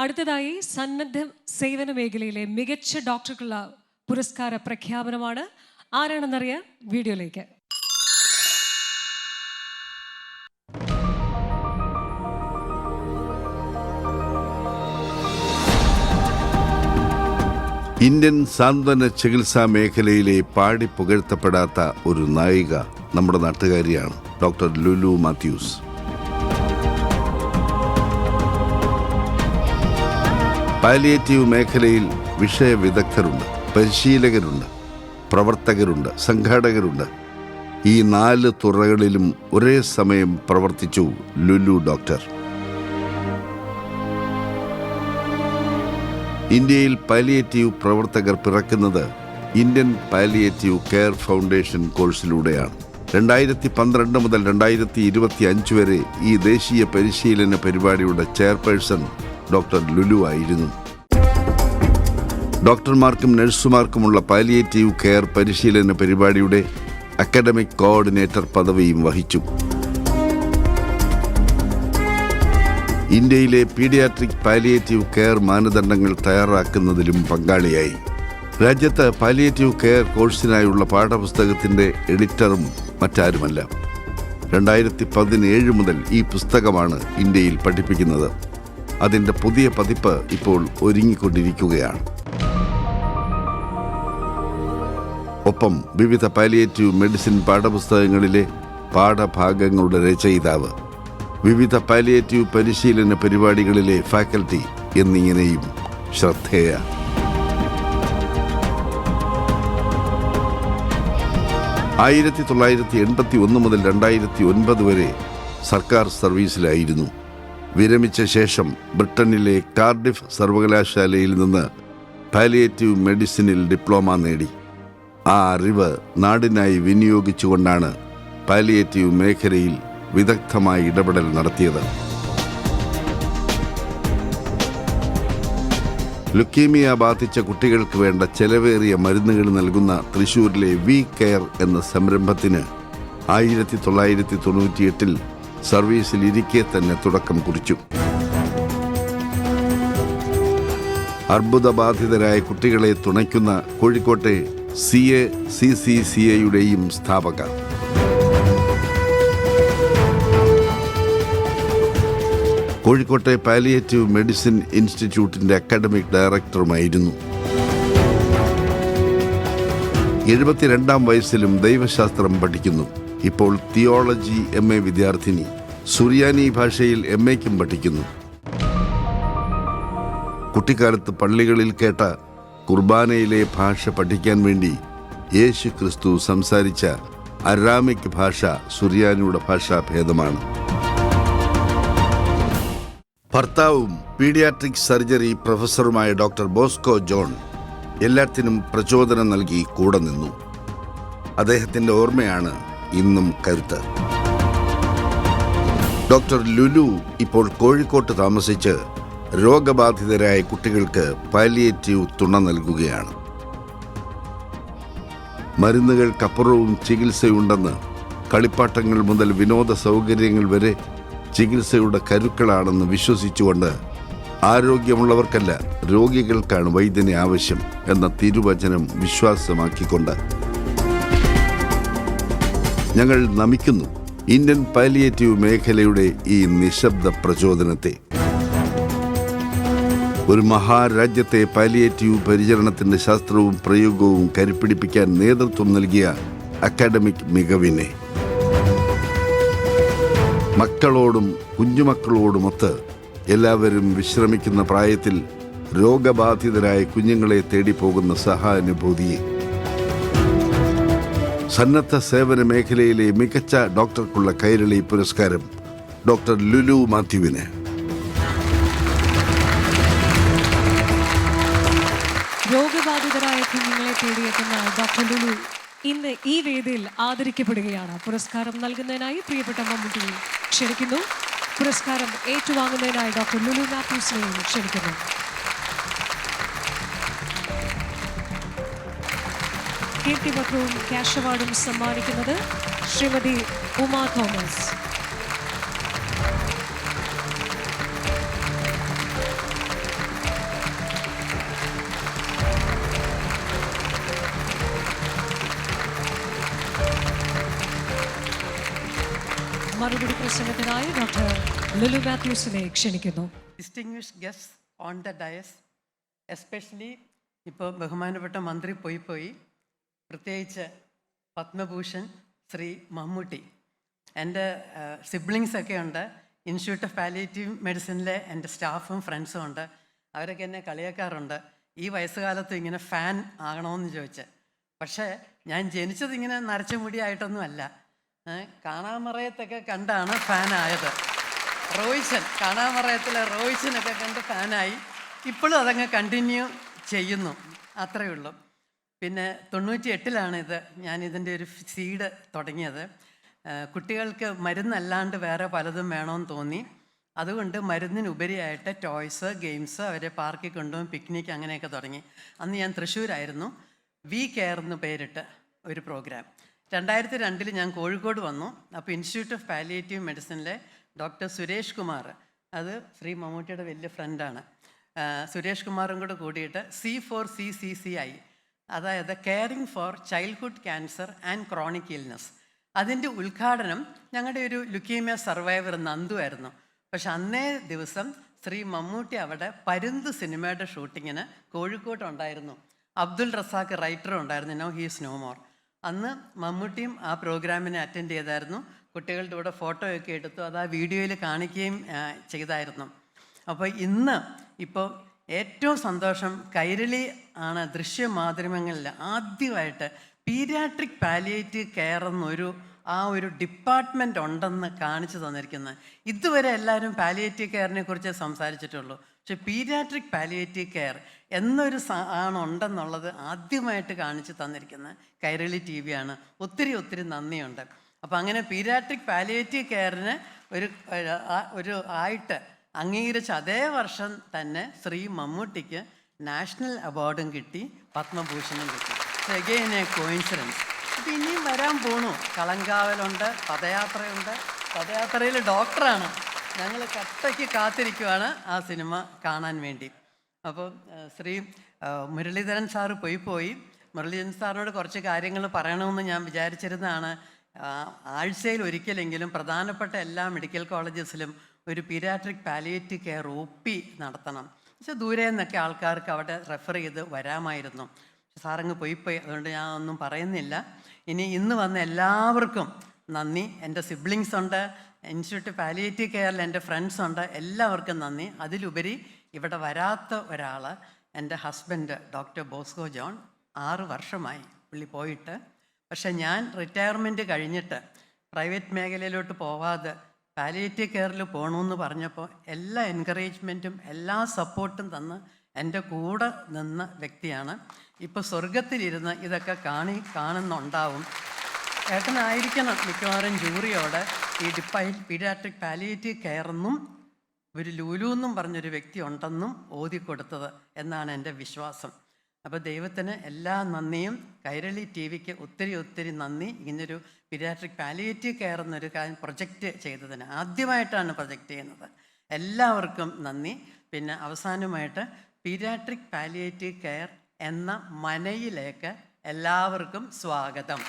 അടുത്തതായി സന്നദ്ധ സേവന മേഖലയിലെ മികച്ച ഡോക്ടർക്കുള്ള പുരസ്കാര പ്രഖ്യാപനമാണ്. ആരാണെന്നറിയാൻ വീഡിയോയിലേക്ക്. ഇന്ത്യൻ സാന്ത്വന ചികിത്സാ മേഖലയിലെ പാടി പുകഴ്ത്തപ്പെടാത്ത ഒരു നായിക നമ്മുടെ നാട്ടുകാരിയാണ് ഡോക്ടർ ലുലു മാത്യൂസ്. പാലിയേറ്റീവ് മേഖലയിൽ വിഷയവിദഗ്ധരുണ്ട്, പരിശീലകരുണ്ട്, പ്രവർത്തകരുണ്ട്, സംഘാടകരുണ്ട്. ഈ 4 തുറകളിലും ഒരേ സമയം പ്രവർത്തിച്ചു ലുലു ഡോക്ടർ. ഇന്ത്യയിൽ പാലിയേറ്റീവ് പ്രവർത്തകർ പിറക്കുന്നത് ഇന്ത്യൻ പാലിയേറ്റീവ് കെയർ ഫൗണ്ടേഷൻ കോഴ്സിലൂടെയാണ്. 2012 മുതൽ 2025 വരെ ഈ ദേശീയ പരിശീലന പരിപാടിയുടെ ചെയർപേഴ്സൺ ഡോക്ടർ ലുലു ആയിരുന്നു. ഡോക്ടർമാർക്കും നഴ്സുമാർക്കുമുള്ള പാലിയേറ്റീവ് കെയർ പരിശീലന പരിപാടിയുടെ അക്കാഡമിക് കോർഡിനേറ്റർ പദവിയും വഹിച്ചു. ഇന്ത്യയിലെ പീഡിയാട്രിക് പാലിയേറ്റീവ് കെയർ മാനദണ്ഡങ്ങൾ തയ്യാറാക്കുന്നതിലും പങ്കാളിയായി. രാജ്യത്ത് പാലിയേറ്റീവ് കെയർ കോഴ്സിനായുള്ള പാഠപുസ്തകത്തിന്റെ എഡിറ്ററും മറ്റാരുമല്ല. 2017 മുതൽ ഈ പുസ്തകമാണ് ഇന്ത്യയിൽ പഠിപ്പിക്കുന്നത്. അതിന്റെ പുതിയ പതിപ്പ് ഇപ്പോൾ ഒരുങ്ങിക്കൊണ്ടിരിക്കുകയാണ്. ഒപ്പം വിവിധ പാലിയേറ്റീവ് മെഡിസിൻ പാഠപുസ്തകങ്ങളിലെ പാഠഭാഗങ്ങളുടെ രചയിതാവ്, വിവിധ പാലിയേറ്റീവ് പരിശീലന പരിപാടികളിലെ ഫാക്കൽറ്റി എന്നിങ്ങനെയും ശ്രദ്ധേയ. ആയിരത്തി 1981 മുതൽ 2009 വരെ സർക്കാർ സർവീസിലായിരുന്നു. വിരമിച്ച ശേഷം ബ്രിട്ടനിലെ കാർഡിഫ് സർവകലാശാലയിൽ നിന്ന് പാലിയേറ്റീവ് മെഡിസിനിൽ ഡിപ്ലോമ നേടി. ആ അറിവ് നാടിനായി വിനിയോഗിച്ചുകൊണ്ടാണ് പാലിയേറ്റീവ് മേഖലയിൽ വിദഗ്ധമായ ഇടപെടൽ നടത്തിയത്. ലുക്കീമിയ ബാധിച്ച കുട്ടികൾക്ക് വേണ്ട ചെലവേറിയ മരുന്നുകൾ നൽകുന്ന തൃശൂരിലെ വി കെയർ എന്ന സംരംഭത്തിന് 1998 സർവീസിലിരിക്കെ തന്നെ തുടക്കം കുറിച്ചു. അർബുദബാധിതരായ കുട്ടികളെ തുണയ്ക്കുന്ന കോഴിക്കോട്ടെ CACCCAയുടെയും സ്ഥാപക. കോഴിക്കോട്ടെ പാലിയേറ്റീവ് മെഡിസിൻ ഇൻസ്റ്റിറ്റ്യൂട്ടിന്റെ അക്കാഡമിക് ഡയറക്ടറുമായിരുന്നു. 72 വയസ്സിലും ദൈവശാസ്ത്രം പഠിക്കുന്നു. ഇപ്പോൾ തിയോളജി MA വിദ്യാർത്ഥിനി. സുറിയാനി ഭാഷയിൽ MAയ്ക്കും പഠിക്കുന്നു. കുട്ടിക്കാലത്ത് പള്ളികളിൽ കേട്ട കുർബാനയിലെ ഭാഷ പഠിക്കാൻ വേണ്ടി യേശു ക്രിസ്തു സംസാരിച്ച അരാമിക് ഭാഷ സുറിയാനിയുടെ ഭാഷാഭേദമാണ്. ഭർത്താവും പീഡിയാട്രിക് സർജറി പ്രൊഫസറുമായ ഡോക്ടർ ബോസ്കോ ജോൺ എല്ലാത്തിനും പ്രചോദനം നൽകി കൂടെ നിന്നു. അദ്ദേഹത്തിന്റെ ഓർമ്മയാണ് ഇന്നും കരുത്ത്. ഡോക്ടർ ലുലു ഇപ്പോൾ കോഴിക്കോട്ട് താമസിച്ച് രോഗബാധിതരായ കുട്ടികൾക്ക് പാലിയേറ്റീവ് തുണ നൽകുകയാണ്. മരുന്നുകൾക്കപ്പുറവും ചികിത്സയുണ്ടെന്ന്, കളിപ്പാട്ടങ്ങൾ മുതൽ വിനോദ സൗകര്യങ്ങൾ വരെ ചികിത്സയുടെ കരുക്കളാണെന്ന് വിശ്വസിച്ചുകൊണ്ട് ആരോഗ്യമുള്ളവർക്കല്ല രോഗികൾക്കാണ് വൈദ്യനെ ആവശ്യം എന്ന തിരുവചനം വിശ്വാസമാക്കിക്കൊണ്ട് ഞങ്ങൾ നമിക്കുന്നു ഇന്ത്യൻ പാലിയേറ്റീവ് മേഖലയുടെ ഈ നിശബ്ദ പ്രചോദനത്തെ. ഒരു മഹാരാജ്യത്തെ പാലിയേറ്റീവ് പരിചരണത്തിന്റെ ശാസ്ത്രവും പ്രയോഗവും കരുപ്പിടിപ്പിക്കാൻ നേതൃത്വം നൽകിയ അക്കാഡമിക് മികവിനെ. മക്കളോടും കുഞ്ഞുമക്കളോടുമൊത്ത് എല്ലാവരും വിശ്രമിക്കുന്ന പ്രായത്തിൽ രോഗബാധിതരായ കുഞ്ഞുങ്ങളെ തേടിപ്പോകുന്ന സഹാനുഭൂതിയെ. സന്നദ്ധ സേവന മേഖലയിലെ മികച്ച ഡോക്ടർക്കുള്ള കൈരളി പുരസ്കാരം ഡോക്ടർ ലുലു മാത്യുവിന്. രോഗബാധിതരായ കുഞ്ഞുങ്ങളെ തേടിയെത്തുന്ന ഡോക്ടർ ലുലു ഇന്ന് ഈ വേദിയിൽ ആദരിക്കപ്പെടുകയാണ്. പുരസ്കാരം നൽകുന്നതിനായി പ്രിയപ്പെട്ട മമ്മൂട്ടിയെ ക്ഷണിക്കുന്നു. പുരസ്കാരം ഏറ്റുവാങ്ങുന്നതിനായി ഡോക്ടർ ലുലു മാത്യൂസിനെയും ക്ഷണിക്കുന്നു. കീർത്തിപത്രവും ക്യാഷ് അവാർഡും സമ്മാനിക്കുന്നത് ശ്രീമതി ഉമാ തോമസ്. മറുപടി പ്രസംഗത്തിനായി ഡോക്ടർ ലുലു മാത്യൂസിനെ ക്ഷണിക്കുന്നു. Distinguished guest on the Diaz, especially ഇപ്പോൾ ബഹുമാനപ്പെട്ട മന്ത്രി പോയി പ്രത്യേകിച്ച് പത്മഭൂഷൺ ശ്രീ മമ്മൂട്ടി, എൻ്റെ സിബ്ലിങ്സൊക്കെ ഉണ്ട്. ഇൻസ്റ്റിറ്റ്യൂട്ട് ഓഫ് പാലിയേറ്റീവ് മെഡിസിനിലെ എൻ്റെ സ്റ്റാഫും ഫ്രണ്ട്സും ഉണ്ട്. അവരൊക്കെ എന്നെ കളിയാക്കാറുണ്ട്, ഈ വയസ്സുകാലത്ത് ഇങ്ങനെ ഫാൻ ആകണമെന്ന് ചോദിച്ച്. പക്ഷേ ഞാൻ ജനിച്ചത് ഇങ്ങനെ നരച്ച മുടിയായിട്ടൊന്നുമല്ല. കാണാമറയത്തൊക്കെ കണ്ടാണ് ഫാനായത്. കാണാമറയത്തിലെ റോയിച്ചനൊക്കെ കണ്ട് ഫാനായി. ഇപ്പോഴും അതങ്ങ് കണ്ടിന്യൂ ചെയ്യുന്നു, അത്രയേ ഉള്ളൂ. പിന്നെ 98 ഇത് ഞാനിതിൻ്റെ ഒരു സീഡ് തുടങ്ങിയത്. കുട്ടികൾക്ക് മരുന്നല്ലാണ്ട് വേറെ പലതും വേണമെന്ന് തോന്നി. അതുകൊണ്ട് മരുന്നിനുപരിയായിട്ട് ടോയ്സ്, ഗെയിംസ്, അവരെ പാർക്കിൽ കൊണ്ടുപോകും, പിക്നിക് അങ്ങനെയൊക്കെ തുടങ്ങി. അന്ന് ഞാൻ തൃശ്ശൂരായിരുന്നു. വി കെയർ എന്ന് പേരിട്ട് ഒരു പ്രോഗ്രാം. 2002 ഞാൻ കോഴിക്കോട് വന്നു. അപ്പോൾ ഇൻസ്റ്റിറ്റ്യൂട്ട് ഓഫ് പാലിയേറ്റീവ് മെഡിസിനിലെ ഡോക്ടർ സുരേഷ് കുമാർ, അത് ശ്രീ മമ്മൂട്ടിയുടെ വലിയ ഫ്രണ്ടാണ്, സുരേഷ് കുമാറും കൂടെ കൂടിയിട്ട് C4CCCI, അതായത് caring four childhood cancer and chronic illness, അതിൻ്റെ ഉദ്ഘാടനം ഞങ്ങളുടെ ഒരു ലുക്കീമിയ സർവൈവർ നന്ദു ആയിരുന്നു. പക്ഷെ അന്നേ ദിവസം ശ്രീ മമ്മൂട്ടി അവിടെ പരുന്ത് സിനിമയുടെ ഷൂട്ടിങ്ങിന് കോഴിക്കോട്ടുണ്ടായിരുന്നു. അബ്ദുൾ റസാഖ് റൈറ്ററും ഉണ്ടായിരുന്നു. No he's no more. അന്ന് മമ്മൂട്ടിയും ആ പ്രോഗ്രാമിനെ അറ്റൻഡ് ചെയ്തായിരുന്നു. കുട്ടികളുടെ കൂടെ ഫോട്ടോയൊക്കെ എടുത്തു, അത് ആ വീഡിയോയിൽ കാണിക്കുകയും ചെയ്തായിരുന്നു. അപ്പോൾ ഇപ്പോൾ ഏറ്റവും സന്തോഷം, കൈരളി ആണ് ദൃശ്യമാധ്യമങ്ങളിൽ ആദ്യമായിട്ട് പീഡിയാട്രിക് പാലിയേറ്റീവ് കെയർ എന്നൊരു ഒരു ഡിപ്പാർട്ട്മെൻ്റ് ഉണ്ടെന്ന് കാണിച്ചു തന്നിരിക്കുന്നത്. ഇതുവരെ എല്ലാവരും പാലിയേറ്റീവ് കെയറിനെ കുറിച്ച് സംസാരിച്ചിട്ടുള്ളൂ. പക്ഷെ പീഡിയാട്രിക് പാലിയേറ്റീവ് കെയർ എന്നൊരു ഉണ്ടെന്നുള്ളത് ആദ്യമായിട്ട് കാണിച്ചു തന്നിരിക്കുന്നത് കൈരളി TV ആണ്. ഒത്തിരി നന്ദിയുണ്ട്. അപ്പോൾ അങ്ങനെ പീഡിയാട്രിക് പാലിയേറ്റീവ് കെയറിന് ഒരു ആയിട്ട് അംഗീകരിച്ച അതേ വർഷം തന്നെ ശ്രീ മമ്മൂട്ടിക്ക് നാഷണൽ അവാർഡും കിട്ടി, പത്മഭൂഷണും കിട്ടി. Again A coincidence. അപ്പോൾ ഇനിയും വരാൻ പോണു. കളങ്കാവലുണ്ട്, പദയാത്രയുണ്ട്. പദയാത്രയിൽ ഡോക്ടറാണ്. ഞങ്ങൾ കട്ടയ്ക്ക് കാത്തിരിക്കുവാണ് ആ സിനിമ കാണാൻ വേണ്ടി. അപ്പോൾ ശ്രീ മുരളീധരൻ സാറ് പോയി മുരളീധരൻ സാറിനോട് കുറച്ച് കാര്യങ്ങൾ പറയണമെന്ന് ഞാൻ വിചാരിച്ചിരുന്നതാണ്. ആഴ്ചയിൽ ഒരിക്കലെങ്കിലും പ്രധാനപ്പെട്ട എല്ലാ മെഡിക്കൽ കോളേജസിലും ഒരു പീഡിയാട്രിക് പാലിയേറ്റീവ് കെയർ OP നടത്തണം. പക്ഷേ ദൂരെ നിന്നൊക്കെ ആൾക്കാർക്ക് അവിടെ റെഫർ ചെയ്ത് വരാമായിരുന്നു. സാറങ്ങ് പോയി. അതുകൊണ്ട് ഞാൻ ഒന്നും പറയുന്നില്ല. ഇന്ന് വന്ന എല്ലാവർക്കും നന്ദി. എൻ്റെ സിബ്ലിങ്സ് ഉണ്ട്, ഇൻസ്റ്റിറ്റ്യൂട്ട് പാലിയേറ്റീവ് കെയറിൽ എൻ്റെ ഫ്രണ്ട്സ് ഉണ്ട്, എല്ലാവർക്കും നന്ദി. അതിലുപരി ഇവിടെ വരാത്ത ഒരാൾ, എൻ്റെ ഹസ്ബൻഡ് ഡോക്ടർ ബോസ്കോ ജോൺ. 6 വർഷമായി പുള്ളി പോയിട്ട്. പക്ഷെ ഞാൻ റിട്ടയർമെൻറ്റ് കഴിഞ്ഞിട്ട് പ്രൈവറ്റ് മേഖലയിലോട്ട് പോവാതെ പാലിയേറ്റീവ് കെയറിൽ പോകണമെന്ന് പറഞ്ഞപ്പോൾ എല്ലാ എൻകറേജ്മെൻറ്റും എല്ലാ സപ്പോർട്ടും തന്ന് എൻ്റെ കൂടെ നിന്ന വ്യക്തിയാണ്. ഇപ്പോൾ സ്വർഗത്തിലിരുന്ന് ഇതൊക്കെ കാണുന്നുണ്ടാവും. ഏട്ടനായിരിക്കണം മിക്കവാറും ജൂറിയോട് ഈ പീഡിയാട്രിക് പാലിയേറ്റീവ് കെയറെന്നും ഒരു ലുലു എന്നും പറഞ്ഞൊരു വ്യക്തി ഉണ്ടെന്നും ഓതിക്കൊടുത്തത് എന്നാണ് എൻ്റെ വിശ്വാസം. അപ്പോൾ ദൈവത്തിന് എല്ലാ നന്ദിയും. കൈരളി TVക്ക് ഒത്തിരി നന്ദി. ഇങ്ങനൊരു പീഡിയാട്രിക് പാലിയേറ്റീവ് കെയർ എന്നൊരു കാര്യം പ്രൊജക്റ്റ് ചെയ്തതിന്, ആദ്യമായിട്ടാണ് പ്രൊജക്റ്റ് ചെയ്യുന്നത്. എല്ലാവർക്കും നന്ദി. പിന്നെ അവസാനമായിട്ട് പീഡിയാട്രിക് പാലിയേറ്റീവ് കെയർ എന്ന മനയിലേക്ക് എല്ലാവർക്കും സ്വാഗതം.